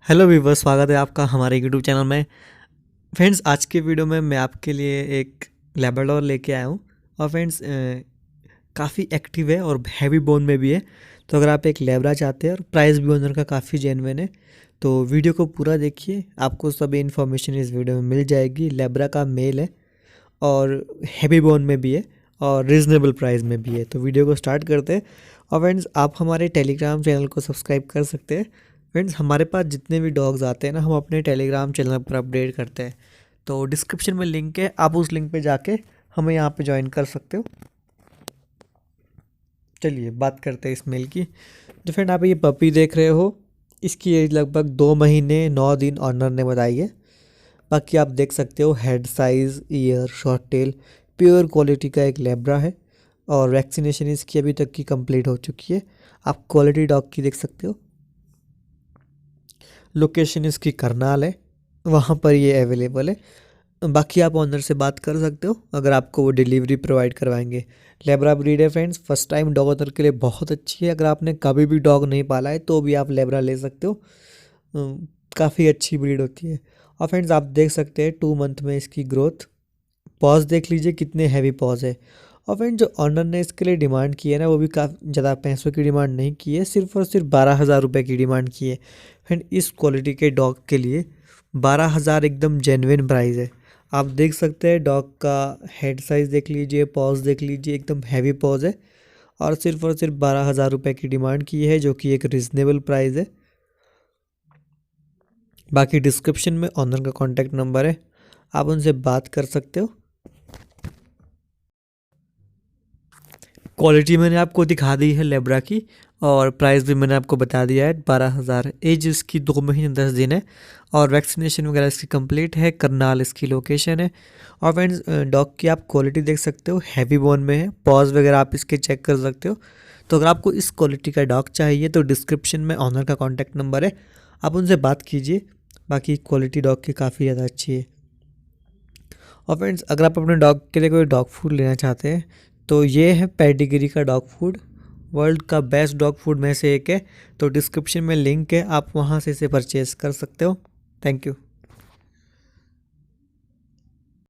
Hello Weaver, स्वागत है आपका हमारे यूट्यूब चैनल में। फ्रेंड्स, आज के वीडियो में मैं आपके लिए एक लैब्राडोर लेके आया हूँ। और फ्रेंड्स, काफ़ी एक्टिव है और हैवी बोन में भी है। तो अगर आप एक लैब्रा चाहते हैं और प्राइस भी ओनर का काफ़ी जेन्युइन है, तो वीडियो को पूरा देखिए, आपको सभी इन्फॉर्मेशन इस वीडियो में मिल जाएगी। लैब्रा का मेल है और हैवी बोन में भी है और रीज़नेबल प्राइस में भी है। तो वीडियो को स्टार्ट करते हैं। और फ्रेंड्स, आप हमारे टेलीग्राम चैनल को सब्सक्राइब कर सकते हैं। फ्रेंड्स, हमारे पास जितने भी डॉग्स आते हैं ना, हम अपने टेलीग्राम चैनल पर अपडेट करते हैं। तो डिस्क्रिप्शन में लिंक है, आप उस लिंक पे जाके हमें यहाँ पे ज्वाइन कर सकते हो। चलिए बात करते हैं इस मेल की। तो फ्रेंड, आप ये पपी देख रहे हो, इसकी एज लगभग 2 महीने 9 दिन ऑनर ने बताई है। बाकी आप देख सकते हो head size, year, short tail, pure quality का एक लैब्रा है। और वैक्सीनेशन इसकी अभी तक की कंप्लीट हो चुकी है। आप क्वालिटी डॉग की देख सकते हो। लोकेशन इसकी करनाल है, वहाँ पर ये अवेलेबल है। बाकी आप ऑनर से बात कर सकते हो अगर आपको वो डिलीवरी प्रोवाइड करवाएंगे। लेब्रा ब्रीड है friends, first time dog owner के लिए बहुत अच्छी है। अगर आपने कभी भी डॉग नहीं पाला है तो भी आप लेब्रा ले सकते हो। काफ़ी अच्छी ब्रीड होती है। और फ्रेंड्स, आप देख सकते हैं 2 मंथ में इसकी ग्रोथ। पॉज देख लीजिए कितने हैवी पॉज है। और फ्रेंड, जो ऑनर ने इसके लिए डिमांड की है ना, वो भी काफ़ी ज़्यादा पैसों की डिमांड नहीं की है, सिर्फ और सिर्फ 12,000 रुपये की डिमांड की है। फ्रेंड, इस क्वालिटी के डॉग के लिए 12,000 एकदम जेन्युइन प्राइस है। आप देख सकते हैं डॉग का हेड साइज़ देख लीजिए, पॉज देख लीजिए, एकदम हैवी पॉज है। और सिर्फ 12,000 रुपये की डिमांड की है, जो कि एक रिजनेबल प्राइस है। बाकी डिस्क्रिप्शन में ऑनर का कॉन्टैक्ट नंबर है, आप उनसे बात कर सकते हो। क्वालिटी मैंने आपको दिखा दी है लेब्रा की, और प्राइस भी मैंने आपको बता दिया है 12,000। एज इसकी 2 महीने 10 दिन है और वैक्सीनेशन वगैरह इसकी कंप्लीट है। करनाल इसकी लोकेशन है। और फ्रेंड्स, डॉग की आप क्वालिटी देख सकते हो, हैवी बोन में है। पॉज वगैरह आप इसके चेक कर सकते हो। तो अगर आपको इस क्वालिटी का डॉग चाहिए तो डिस्क्रिप्शन में ऑनर का कॉन्टैक्ट नंबर है, आप उनसे बात कीजिए। बाकी क्वालिटी डॉग की काफ़ी ज़्यादा अच्छी है। और फ्रेंड्स, अगर आप अपने डॉग के लिए कोई डॉग फूड लेना चाहते हैं तो ये है पेडिग्री का डॉग फूड। वर्ल्ड का बेस्ट डॉग फूड में से एक है। तो डिस्क्रिप्शन में लिंक है, आप वहाँ से इसे परचेज़ कर सकते हो। Thank you.